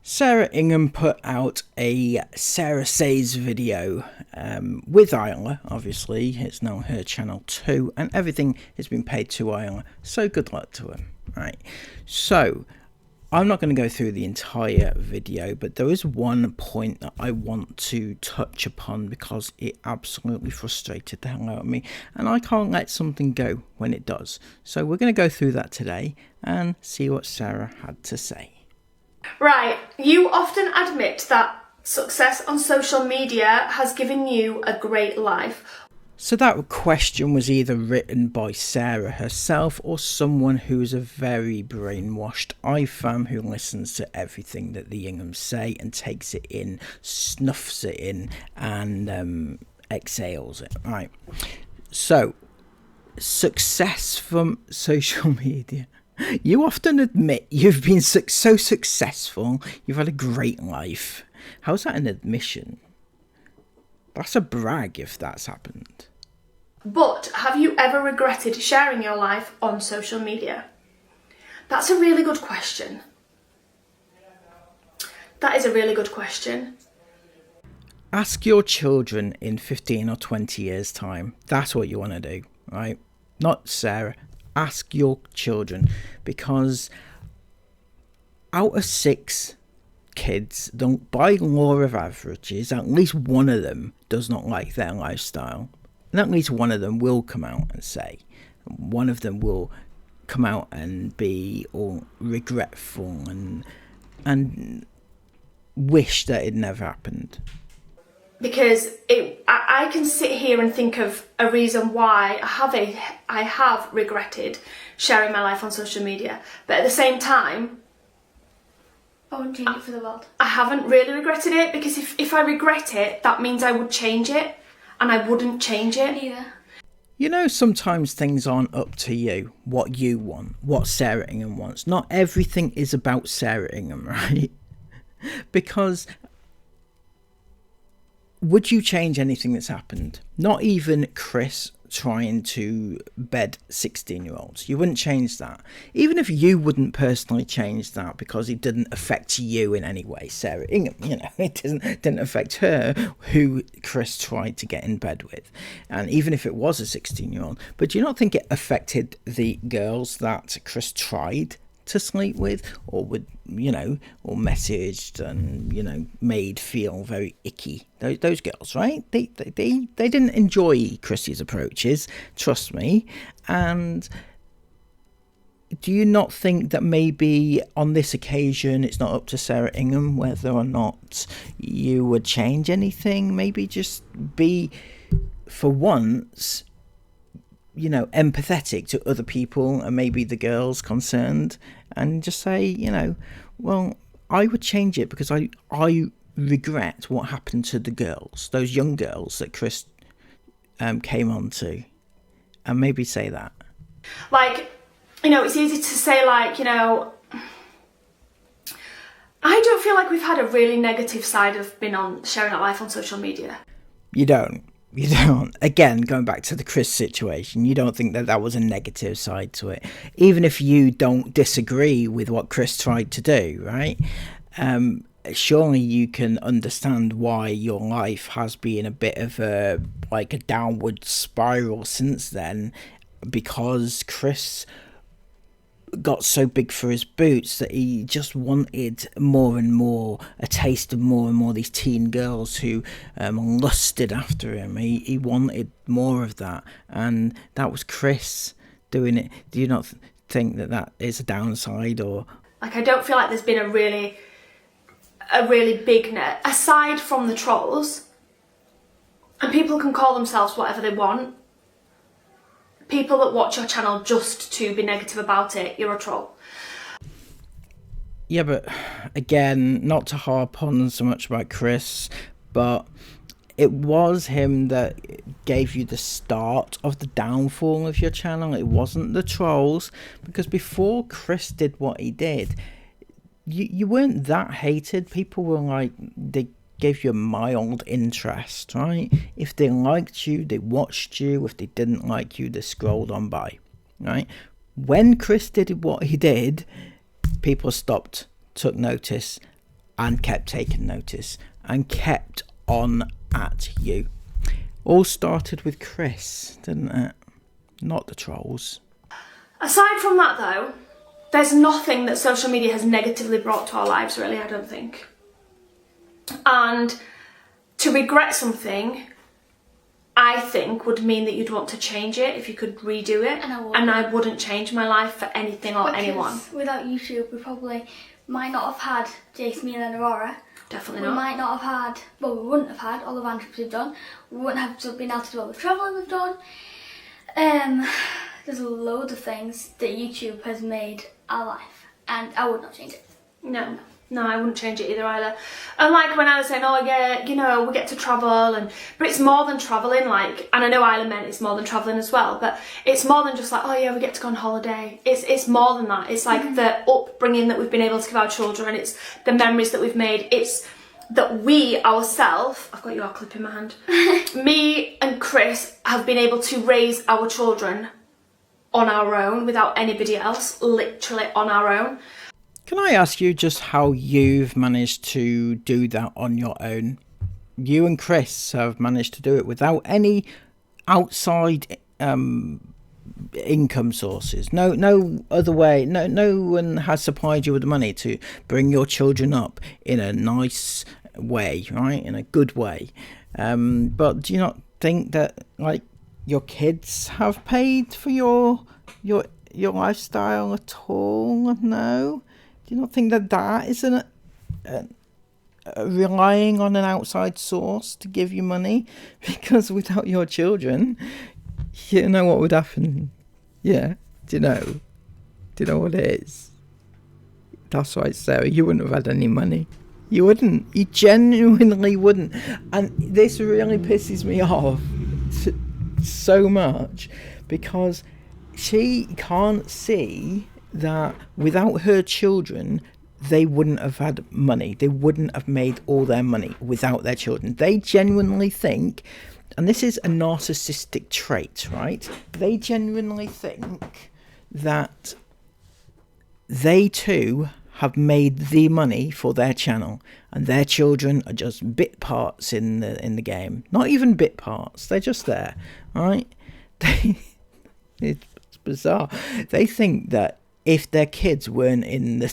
Sarah Ingham put out a Sarah Says video with Isla. Obviously, it's now her channel too, and everything has been paid to Isla, so good luck to her. Right, so I'm not going to go through the entire video, but there is one point that I want to touch upon because it absolutely frustrated the hell out of me, and I can't let something go when it does. So we're going to go through that today and see what Sarah had to say. Right, you often admit that success on social media has given you a great life. So that question was either written by Sarah herself or someone who is a very brainwashed iFam who listens to everything that the Inghams say and takes it in, snuffs it in, and exhales it. Right. So, success from social media. You often admit you've been so successful, you've had a great life. How's that an admission? That's a brag if that's happened. But have you ever regretted sharing your life on social media? That's a really good question. That is a really good question. Ask your children in 15 or 20 years' time. That's what you want to do, right? Not Sarah. Ask your children, because out of 6 kids, by law of averages, at least one of them does not like their lifestyle. And at least one of them will come out and say, one of them will come out and be all regretful and wish that it never happened. Because I can sit here and think of a reason why I have regretted sharing my life on social media, but at the same time, I wouldn't change it for the world. I haven't really regretted it, because if I regret it, that means I would change it, and I wouldn't change it. Neither. You know, sometimes things aren't up to you, what you want, what Sarah Ingham wants. Not everything is about Sarah Ingham, right? Because would you change anything that's happened? Not even Chris trying to bed 16-year-olds. You wouldn't change that. Even if you wouldn't personally change that because it didn't affect you in any way, Sarah Ingham, you know, it didn't affect her who Chris tried to get in bed with. And even if it was a 16-year-old, but do you not think it affected the girls that Chris tried to sleep with, or would, you know, or messaged and, you know, made feel very icky? Those girls, right? They didn't enjoy Chrissy's approaches, trust me. And do you not think that maybe on this occasion it's not up to Sarah Ingham whether or not you would change anything? Maybe just be, for once, you know, empathetic to other people and maybe the girls concerned, and just say, you know, well, I would change it because I regret what happened to the girls, those young girls that Chris came on to, and maybe say that. Like, you know, it's easy to say, like, you know, I don't feel like we've had a really negative side of being on sharing our life on social media. You don't. Again, going back to the Chris situation, you don't think that that was a negative side to it, even if you don't disagree with what Chris tried to do, right? Surely you can understand why your life has been a bit of a downward spiral since then, because Chris got so big for his boots that he just wanted more and more, a taste of more and more these teen girls who lusted after him. He wanted more of that, and that was Chris doing it. Do you not think that that is a downside? Or like, I don't feel like there's been a really big net aside from the trolls, and people can call themselves whatever they want. People that watch your channel just to be negative about it, you're a troll. Yeah, but again, not to harp on so much about Chris, but it was him that gave you the start of the downfall of your channel. It wasn't the trolls, because before Chris did what he did, you weren't that hated. People were like, they gave you a mild interest, right? If they liked you, they watched you. If they didn't like you, they scrolled on by, right? When Chris did what he did, people stopped, took notice, and kept taking notice and kept on at you. All started with Chris, didn't it? Not the trolls. Aside from that though, there's nothing that social media has negatively brought to our lives really, I don't think. And to regret something, I think, would mean that you'd want to change it if you could redo it. And I wouldn't change my life for anything or anyone. Without YouTube, we probably might not have had Jason, me and Aurora. Definitely we not. We might not have had, well, we wouldn't have had all the van trips we've done. We wouldn't have been able to do all the travelling we've done. There's loads of things that YouTube has made our life, and I would not change it. No, I wouldn't change it either. And like when I was saying, oh yeah, you know, we get to travel, but it's more than travelling, like, and I know Isla meant it's more than travelling as well, but it's more than just like, oh yeah, we get to go on holiday. It's more than that. It's like the upbringing that we've been able to give our children. It's the memories that we've made. It's that we ourselves, I've got your clip in my hand, me and Chris have been able to raise our children on our own without anybody else, literally on our own. Can I ask you just how you've managed to do that on your own? You and Chris have managed to do it without any outside income sources. No other way. No one has supplied you with the money to bring your children up in a nice way, right? In a good way. But do you not think that, like, your kids have paid for your lifestyle at all? No? Do you not think that isn't relying on an outside source to give you money? Because without your children, you know what would happen? Yeah. Do you know what it is? That's right, Sarah. You wouldn't have had any money. You wouldn't. You genuinely wouldn't. And this really pisses me off so much, because she can't see that without her children, they wouldn't have had money. They wouldn't have made all their money without their children. They genuinely think, and this is a narcissistic trait, right? They genuinely think that they too have made the money for their channel, and their children are just bit parts in the game. Not even bit parts. They're just there, right? It's bizarre. They think that if their kids weren't in the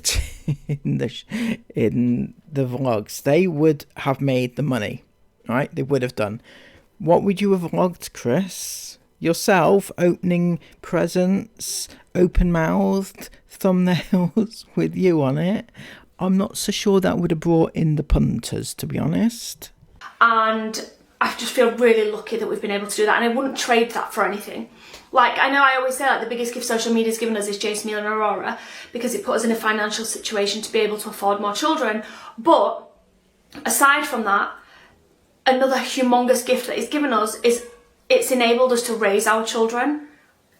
vlogs, they would have made the money, right? They would have done. What would you have vlogged, Chris? Yourself opening presents, open-mouthed thumbnails with you on it? I'm not so sure that would have brought in the punters, to be honest. And I just feel really lucky that we've been able to do that, and I wouldn't trade that for anything. Like, I know I always say, like, the biggest gift social media's given us is Jason, Neil and Aurora, because it put us in a financial situation to be able to afford more children. But aside from that, another humongous gift that it's given us is it's enabled us to raise our children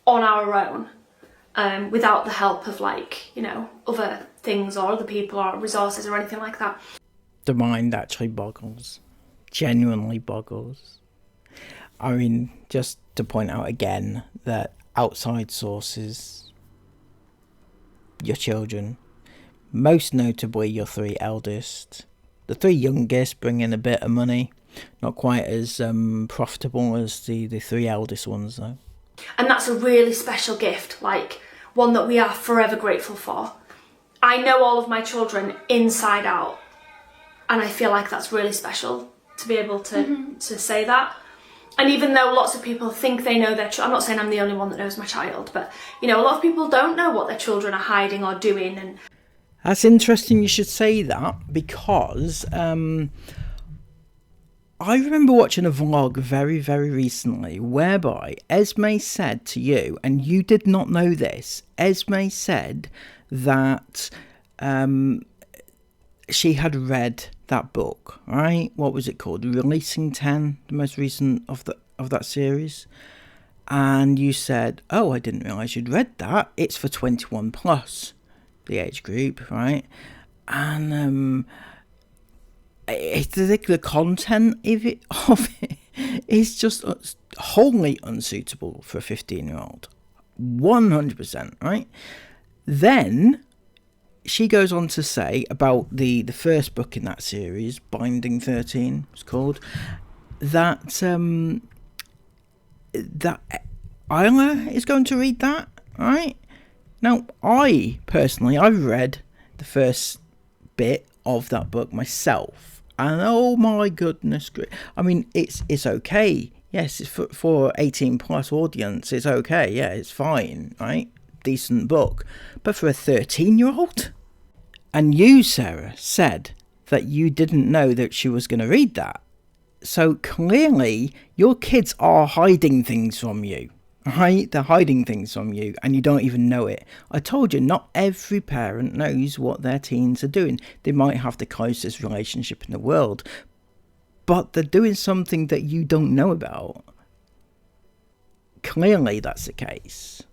on our own, without the help of, like, you know, other things or other people or resources or anything like that. The mind actually boggles. Genuinely boggles. I mean, just to point out again that outside sources, your children, most notably your three eldest, the three youngest bring in a bit of money, not quite as profitable as the three eldest ones though. And that's a really special gift, like one that we are forever grateful for. I know all of my children inside out, and I feel like that's really special to be able to say that. And even though lots of people think they know their I'm not saying I'm the only one that knows my child, but, you know, a lot of people don't know what their children are hiding or doing. And that's interesting you should say that, because I remember watching a vlog very, very recently whereby Esme said to you, and you did not know this, Esme said that she had read that book, right? What was it called? Releasing 10, the most recent of that series. And you said, oh, I didn't realise you'd read that. It's for 21 plus, the age group, right? And the content of it is just wholly unsuitable for a 15-year-old. 100%, right? Then she goes on to say about the first book in that series, Binding 13, it's called, that that Isla is going to read that, right? Now, I personally, I've read the first bit of that book myself, and oh my goodness, I mean, it's okay. Yes, it's for 18 plus audience, it's okay. Yeah, it's fine, right? Decent book. But for a 13-year-old? And you, Sarah, said that you didn't know that she was going to read that. So clearly, your kids are hiding things from you. Right? They're hiding things from you and you don't even know it. I told you, not every parent knows what their teens are doing. They might have the closest relationship in the world, but they're doing something that you don't know about. Clearly that's the case.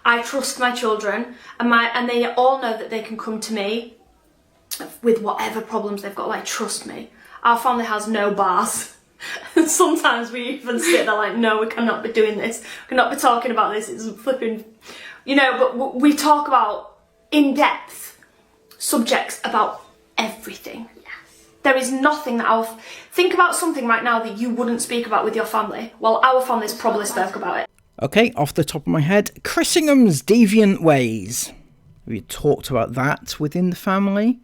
I trust my children, and they all know that they can come to me with whatever problems they've got. Like, trust me. Our family has no bars. Sometimes we even sit there like, no, we cannot be doing this. We cannot be talking about this. It's flipping, but we talk about in-depth subjects about everything. Yes. There is nothing that I'll think about something right now that you wouldn't speak about with your family. Well, our family's probably spoke about it. Okay, off the top of my head, Chris Ingham's deviant ways. We talked about that within the family.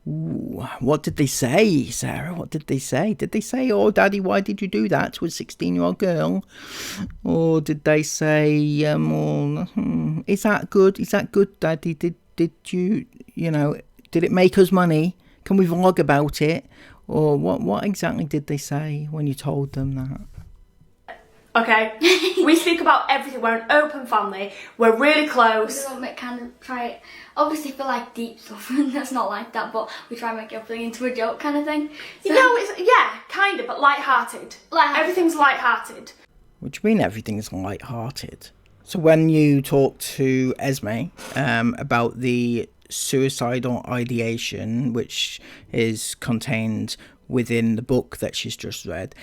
Ooh, what did they say, Sarah? What did they say? Did they say, oh, Daddy, why did you do that to a 16-year-old girl? Or did they say, is that good? Is that good, Daddy? Did you, did it make us money? Can we vlog about it? Or what exactly did they say when you told them that? Okay, we speak about everything. We're an open family. We're really close. We don't kind of try it. Obviously, for like deep stuff, that's not like that. But we try and make everything into a joke kind of thing. So, it's kind of, but light-hearted. Everything's light-hearted. What do you mean everything's light-hearted? So when you talk to Esme about the suicidal ideation, which is contained within the book that she's just read.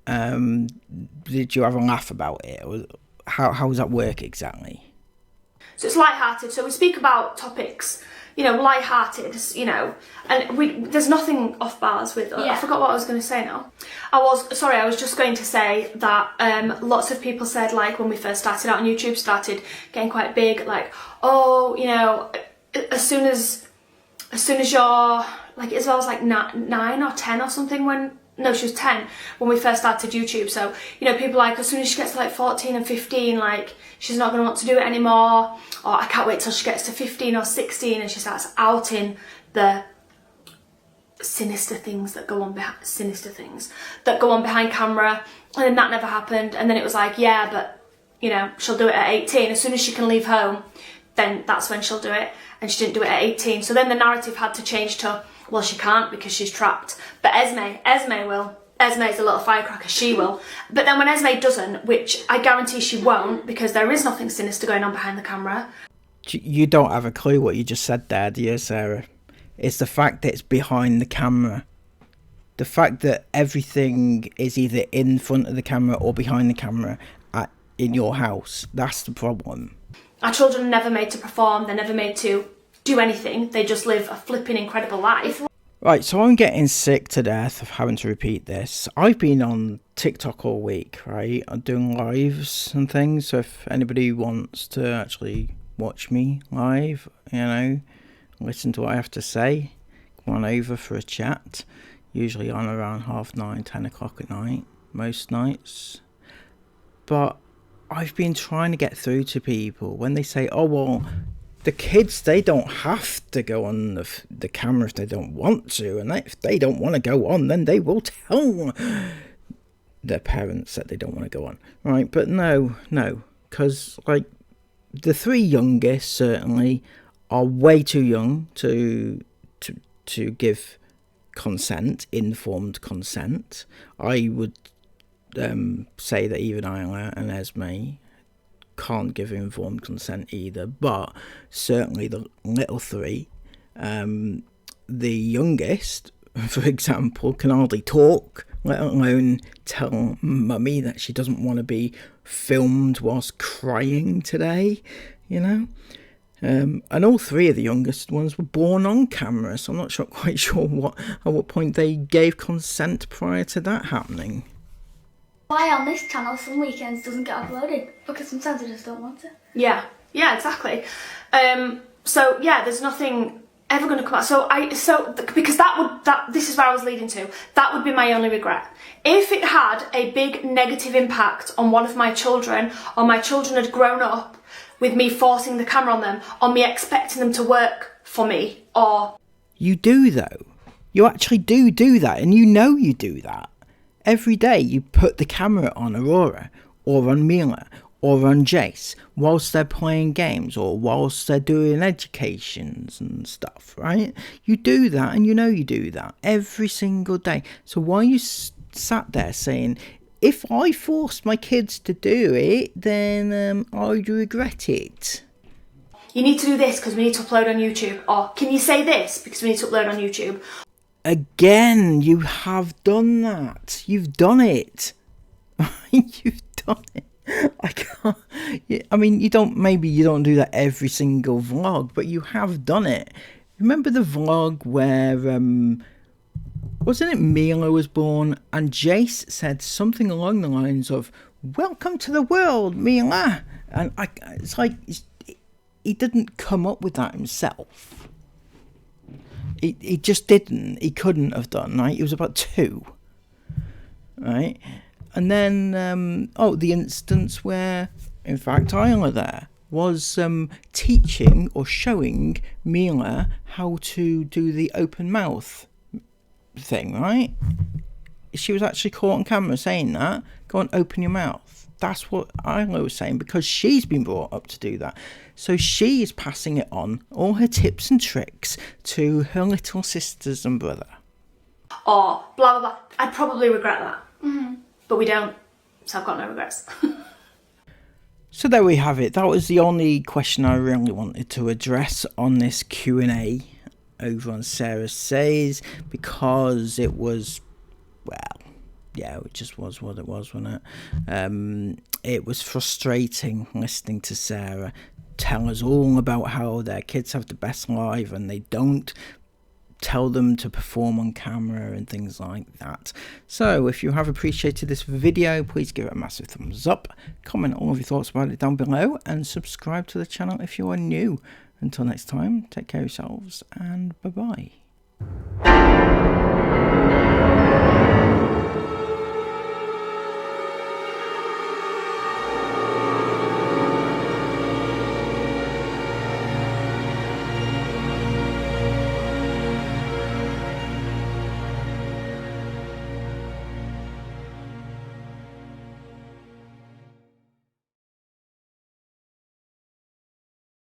Did you have a laugh about it? Or how does that work exactly? So it's light-hearted. So we speak about topics, light-hearted, and there's nothing off bars with us. Yeah. I forgot what I was going to say now. I was just going to say that lots of people said, like, when we first started out on YouTube, started getting quite big, like, as soon as you're, like, Isabel was like 9 or 10 or something no, she was 10 when we first started YouTube. So, people like, as soon as she gets to like 14 and 15, like, she's not going to want to do it anymore. Or I can't wait till she gets to 15 or 16 and she starts outing the sinister things that go on behind camera. And then that never happened. And then it was like, yeah, but, she'll do it at 18. As soon as she can leave home, then that's when she'll do it. And she didn't do it at 18. So then the narrative had to change to, well, she can't because she's trapped. But Esme will. Esme's a little firecracker, she will. But then when Esme doesn't, which I guarantee she won't, because there is nothing sinister going on behind the camera. You don't have a clue what you just said there, do you, Sarah? It's the fact that it's behind the camera. The fact that everything is either in front of the camera or behind the camera in your house. That's the problem. Our children are never made to perform. They're never made to do anything. They just live a flipping incredible life. Right, so I'm getting sick to death of having to repeat this. I've been on TikTok all week, right? I'm doing lives and things. So if anybody wants to actually watch me live, listen to what I have to say, come on over for a chat. Usually on around 9:30, 10 o'clock at night, most nights. But I've been trying to get through to people when they say, oh, well, the kids, they don't have to go on the camera if they don't want to. And if they don't want to go on, then they will tell their parents that they don't want to go on. Right, but no. Because, like, the 3 youngest, certainly, are way too young to give consent, informed consent. I would say that even Isla and Esme can't give informed consent either, but certainly the little 3, the youngest, for example, can hardly talk, let alone tell mummy that she doesn't want to be filmed whilst crying today, And all three of the youngest ones were born on camera, so I'm not quite sure at what point they gave consent prior to that happening. Why on this channel some weekends doesn't get uploaded? Because sometimes I just don't want to. Yeah, exactly. So yeah, there's nothing ever going to come out. Because this is where I was leading to. That would be my only regret. If it had a big negative impact on one of my children, or my children had grown up with me forcing the camera on them, or me expecting them to work for me, or... You do though. You actually do that, and you know you do that. Every day you put the camera on Aurora, or on Mila, or on Jace, whilst they're playing games, or whilst they're doing educations and stuff, right? You do that, and you know you do that every single day. So why are you sat there saying, if I forced my kids to do it, then I'd regret it? You need to do this because we need to upload on YouTube, or can you say this because we need to upload on YouTube? Again, you have done that. You've done it. You've done it. I can't. I mean, maybe you don't do that every single vlog, but you have done it. Remember the vlog where wasn't it Mila was born, and Jace said something along the lines of, "Welcome to the world, Mila," and it's like he didn't come up with that himself. He just didn't. He couldn't have done, right? He was about 2, right? And then, the instance where, in fact, Isla there was teaching or showing Mila how to do the open mouth thing, right? She was actually caught on camera saying that. Go and open your mouth. That's what Isla was saying, because she's been brought up to do that. So she is passing it on, all her tips and tricks, to her little sisters and brother. Or blah, blah, blah. I'd probably regret that. Mm-hmm. But we don't, so I've got no regrets. So there we have it. That was the only question I really wanted to address on this Q&A over on Sarah Says, because it was, well, yeah, it just was what it was, wasn't it? It was frustrating listening to Sarah tell us all about how their kids have the best life and they don't tell them to perform on camera and things like that. So if you have appreciated this video, please give it a massive thumbs up, comment all of your thoughts about it down below, and subscribe to the channel if you are new. Until next time, take care of yourselves, and bye bye.